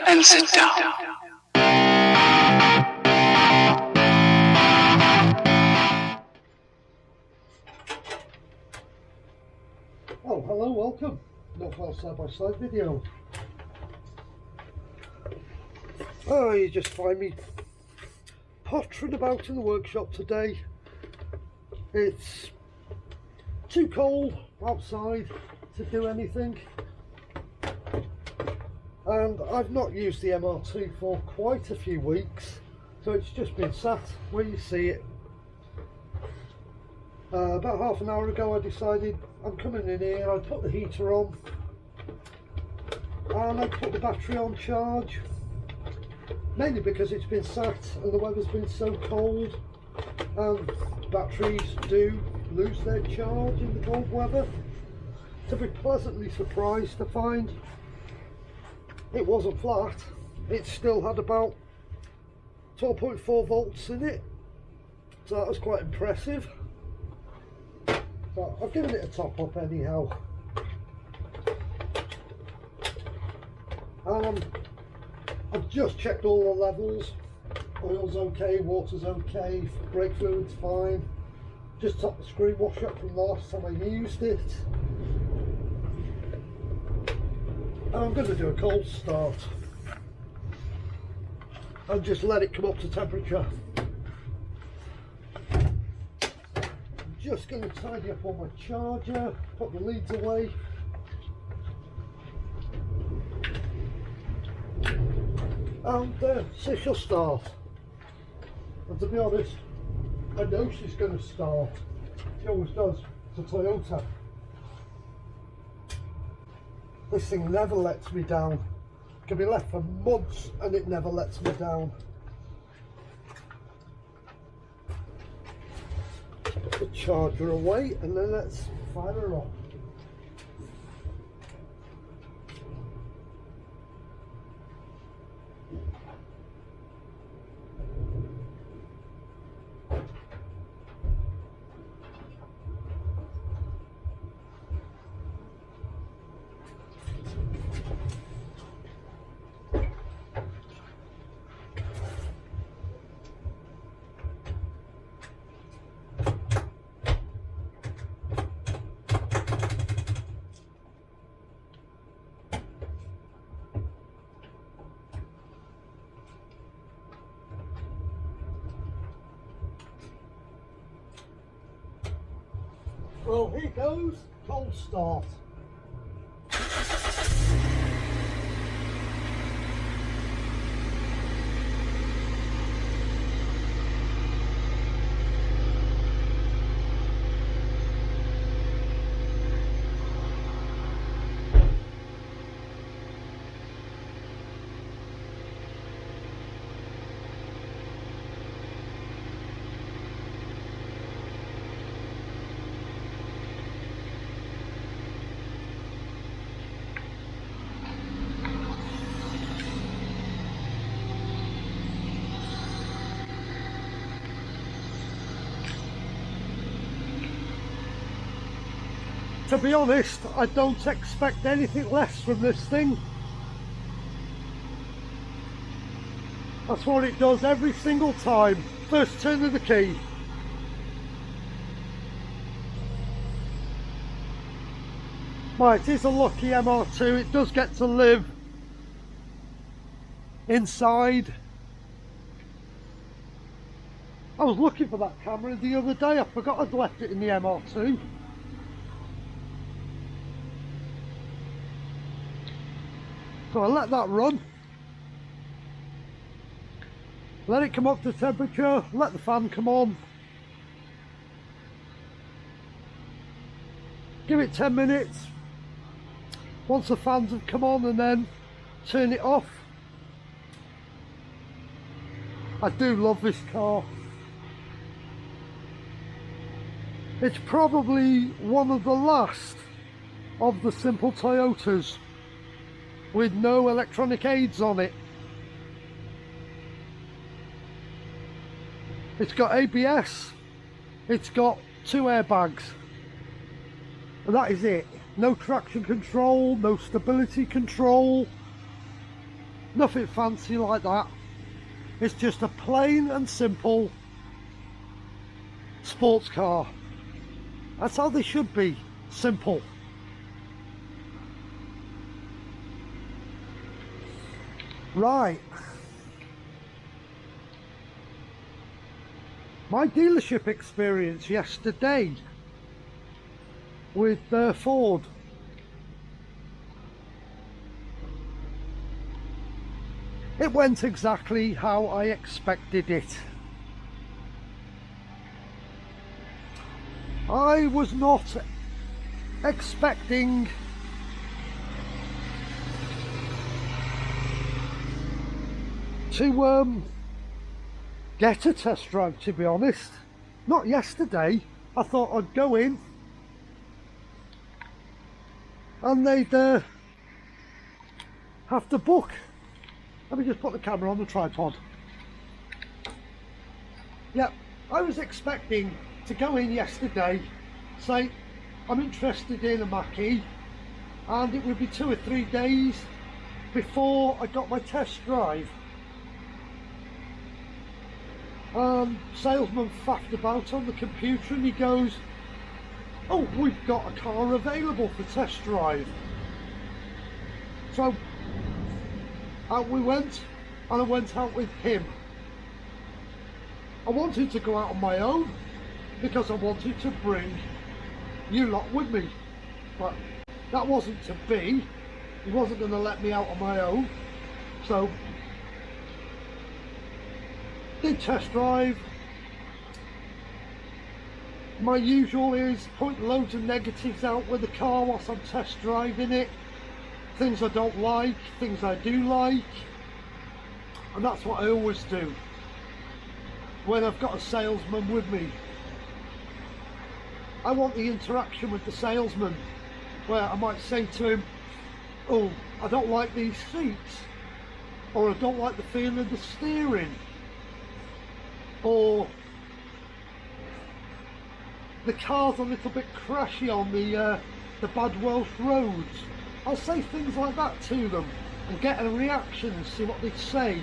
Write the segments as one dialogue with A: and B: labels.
A: and sit down.
B: Oh, hello, welcome. Northwell side-by-side video. Oh, you just find me pottering about in the workshop today. It's too cold outside to do anything, and I've not used the MR2 for quite a few weeks, so it's just been sat where you see it. About half an hour ago I decided I'm coming in here. I put the heater on and I put the battery on charge, mainly because it's been sat and the weather's been so cold, and batteries do lose their charge in the cold weather. To be pleasantly surprised to find it wasn't flat. It still had about 12.4 volts in it, so that was quite impressive. But I've given it a top up anyhow. I've just checked all the levels. Oil's okay, water's okay, brake fluid's fine. Just topped the screen wash up from the last time I used it. And I'm going to do a cold start and just let it come up to temperature. Just going to tidy up all my charger, put the leads away, and see she'll start. And to be honest, I know she's going to start. She always does. It's a Toyota. This thing never lets me down. It can be left for months and it never lets me down. Put the charger away and then let's fire her off. Well, here goes, cold start. To be honest, I don't expect anything less from this thing. That's what it does every single time. First turn of the key. Right, it is a lucky MR2. It does get to live inside. I was looking for that camera the other day. I forgot I'd left it in the MR2. So I let that run, let it come up to temperature, let the fan come on, give it 10 minutes, once the fans have come on, and then turn it off. I do love this car. It's probably one of the last of the simple Toyotas with no electronic aids on it. It's got ABS, it's got 2 airbags, and that is it. No traction control, no stability control. Nothing fancy like that. It's just a plain and simple sports car. That's how they should be, simple. Right. My dealership experience yesterday with Ford. It went exactly how I expected it. I was not expecting to get a test drive, to be honest. Not yesterday. I thought I'd go in and they'd have to book. Let me just put the camera on the tripod. Yep, I was expecting to go in yesterday, say I'm interested in a Mach-E, and it would be 2 or 3 days before I got my test drive. Salesman faffed about on the computer and he goes, "Oh, we've got a car available for test drive." So out we went, and I went out with him. I wanted to go out on my own because I wanted to bring you lot with me, but that wasn't to be. He wasn't going to let me out on my own, so did test drive. My usual is point loads of negatives out with the car whilst I'm test driving it. Things I don't like, things I do like, and that's what I always do when I've got a salesman with me. I want the interaction with the salesman, where I might say to him, "Oh, I don't like these seats," or "I don't like the feel of the steering," or "the car's a little bit crashy on the bad Welsh roads." I'll say things like that to them and get a reaction and see what they say.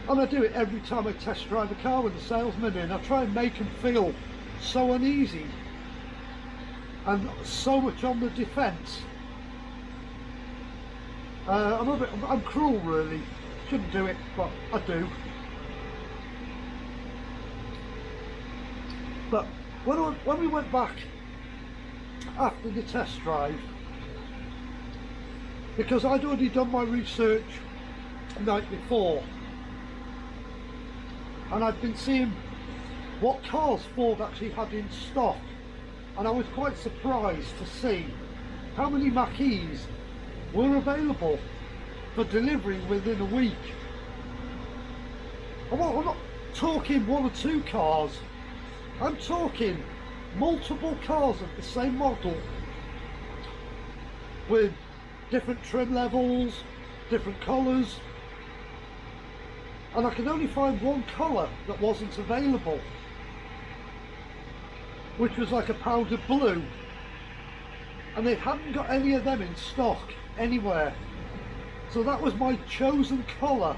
B: And I do it every time I test drive a car with the salesman in. I try and make them feel so uneasy and so much on the defence. I'm cruel, really. Shouldn't do it, but I do. But when we went back after the test drive, because I'd already done my research the night before, and I'd been seeing what cars Ford actually had in stock, and I was quite surprised to see how many Mach-E's were available for delivery within a week. I'm not talking 1 or 2 cars, I'm talking multiple cars of the same model with different trim levels, different colours, and I could only find one colour that wasn't available, which was like a powder blue, and they hadn't got any of them in stock anywhere. So that was my chosen colour.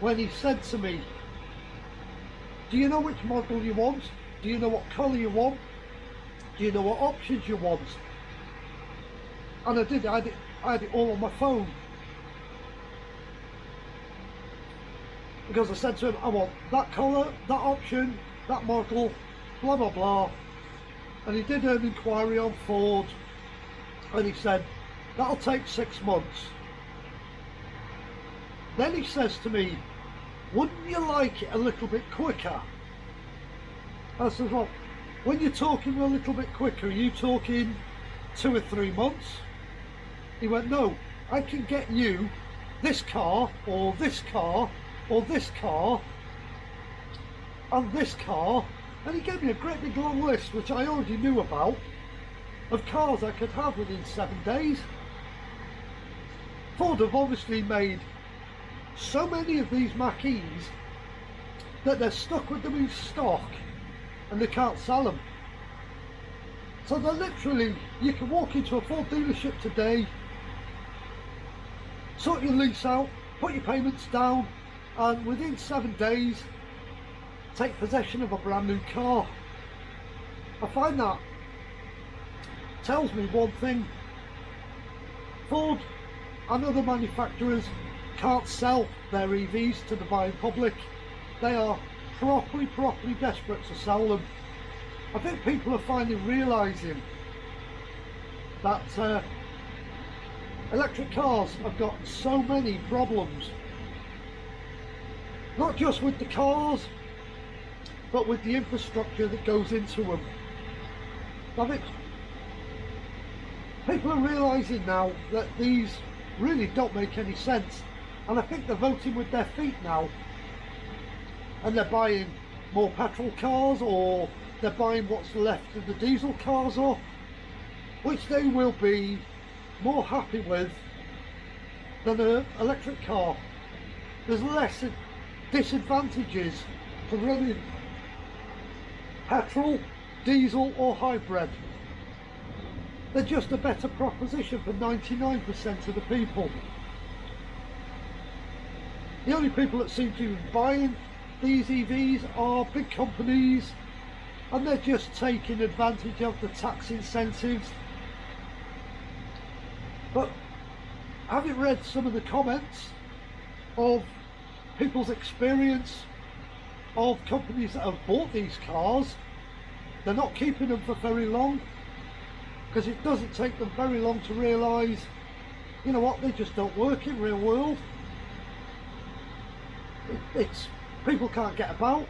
B: When he said to me, "Do you know which model you want? Do you know what colour you want? Do you know what options you want?" And I did. I had it all on my phone, because I said to him, "I want that colour, that option, that model, blah blah blah." And he did an inquiry on Ford, and he said, "That'll take 6 months." Then he says to me, "Wouldn't you like it a little bit quicker?" I said, "Well, when you're talking a little bit quicker, are you talking 2 or 3 months?" He went, "No, I can get you this car, or this car, or this car, and this car." And he gave me a great big long list, which I already knew about, of cars I could have within 7 days. Ford have obviously made so many of these Mach-E's that they're stuck with them in stock and they can't sell them. So they're literally, you can walk into a Ford dealership today sort your lease out, put your payments down, and within 7 days take possession of a brand new car. I find that tells me one thing: Ford and other manufacturers can't sell their EVs to the buying public. They are properly desperate to sell them. I think people are finally realising that electric cars have got so many problems, not just with the cars, but with the infrastructure that goes into them. I think people are realising now that these really don't make any sense, and I think they're voting with their feet now, and they're buying more petrol cars, or they're buying what's left of the diesel cars, or which they will be more happy with than an electric car. There's less disadvantages to running petrol, diesel or hybrid. They're just a better proposition for 99% of the people. The only people that seem to be buying these EVs are big companies, and they're just taking advantage of the tax incentives. But having read some of the comments of people's experience of companies that have bought these cars, they're not keeping them for very long, because it doesn't take them very long to realise, you know what, they just don't work in real world. It's people can't get about,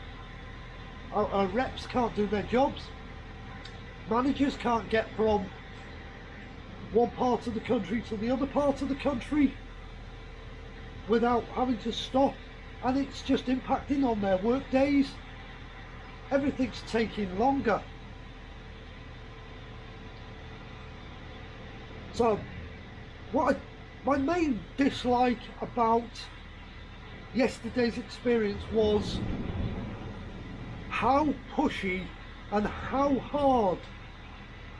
B: our reps can't do their jobs, managers can't get from one part of the country to the other part of the country without having to stop, and it's just impacting on their work days. Everything's taking longer. So my main dislike about yesterday's experience was how pushy and how hard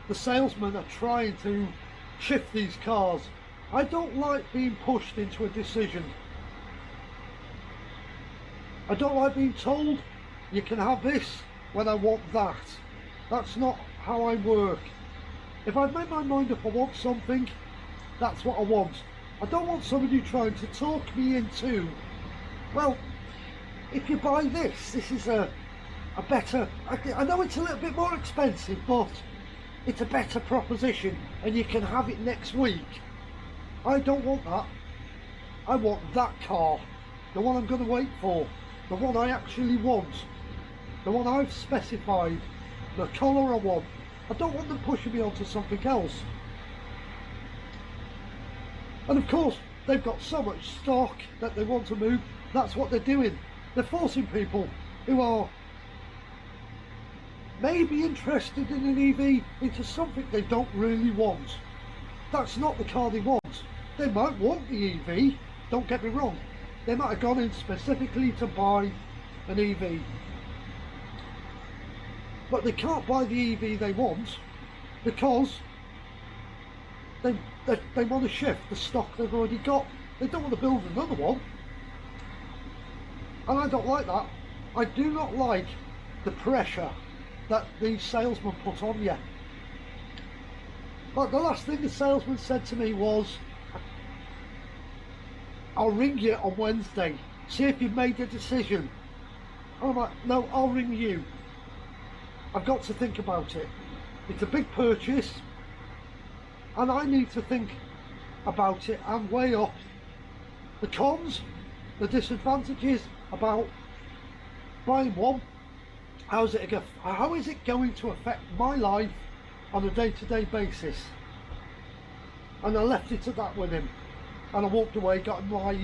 B: the salesmen are trying to shift these cars. I don't like being pushed into a decision. I don't like being told you can have this when I want that. That's not how I work. If I've made my mind up I want something, that's what I want. I don't want somebody trying to talk me into, well, if you buy this, this is a better, I know it's a little bit more expensive, but it's a better proposition and you can have it next week. I don't want that. I want that car, the one I'm going to wait for, the one I actually want, the one I've specified, the colour I want. I don't want them pushing me onto something else. And of course they've got so much stock that they want to move. That's what they're doing. They're forcing people who are maybe interested in an EV into something they don't really want. That's not the car they want. They might want the EV, don't get me wrong. They might have gone in specifically to buy an EV, but they can't buy the EV they want because they want to shift the stock they've already got. They don't want to build another one, and I don't like that. I do not like the pressure that these salesmen put on you. But the last thing the salesman said to me was, I'll ring you on Wednesday, see if you've made a decision. And I'm like, no, I'll ring you. I've got to think about it. It's a big purchase and I need to think about it and weigh up the cons, the disadvantages about buying one. How is it going to affect my life on a day-to-day basis? And I left it at that with him, and I walked away, got my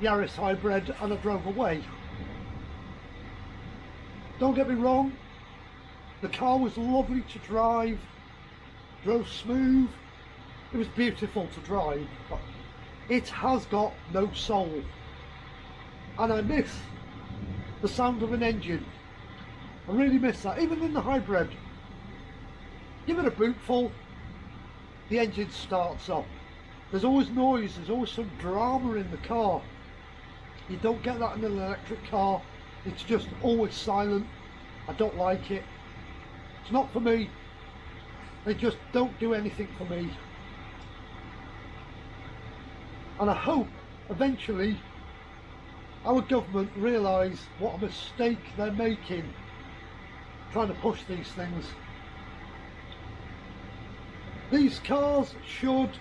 B: Yaris hybrid, and I drove away. Don't get me wrong, the car was lovely to drive, drove smooth, it was beautiful to drive, but it has got no soul, and I miss the sound of an engine. I really miss that. Even in the hybrid, give it a bootful, the engine starts up. There's always noise, there's always some drama in the car. You don't get that in an electric car. It's just always silent. I don't like it. It's not for me. They just don't do anything for me. And I hope eventually our government realise what a mistake they're making trying to push these things. These cars should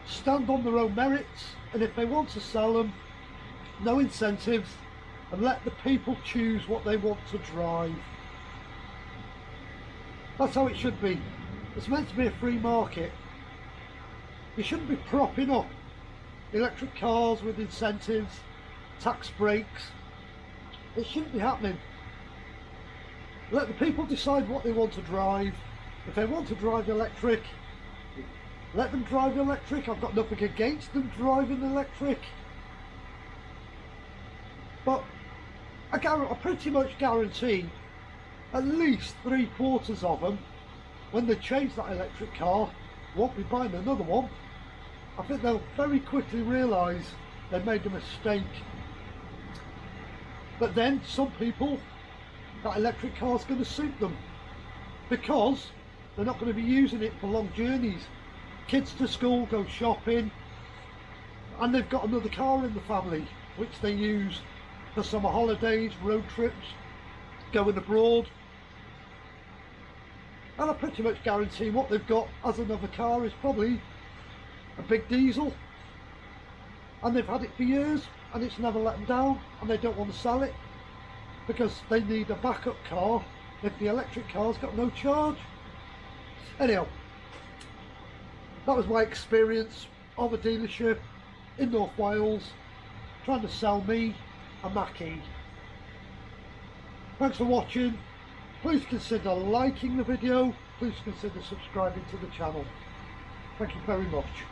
B: stand on their own merits, and if they want to sell them, no incentives, and let the people choose what they want to drive. That's how it should be. It's meant to be a free market. You shouldn't be propping up electric cars with incentives, tax breaks. It shouldn't be happening. Let the people decide what they want to drive. If they want to drive electric, let them drive electric. I've got nothing against them driving electric. But I pretty much guarantee at least 3/4 of them, when they change that electric car, won't be buying another one. I think they'll very quickly realise they made a mistake. But then some people, that electric car's going to suit them because they're not going to be using it for long journeys. Kids to school, go shopping, and they've got another car in the family which they use for summer holidays, road trips, going abroad. And I pretty much guarantee what they've got as another car is probably a big diesel, and they've had it for years and it's never let them down, and they don't want to sell it because they need a backup car if the electric car's got no charge. Anyhow, that was my experience of a dealership in North Wales trying to sell me a Mach-E. Thanks for watching. Please consider liking the video. Please consider subscribing to the channel. Thank you very much.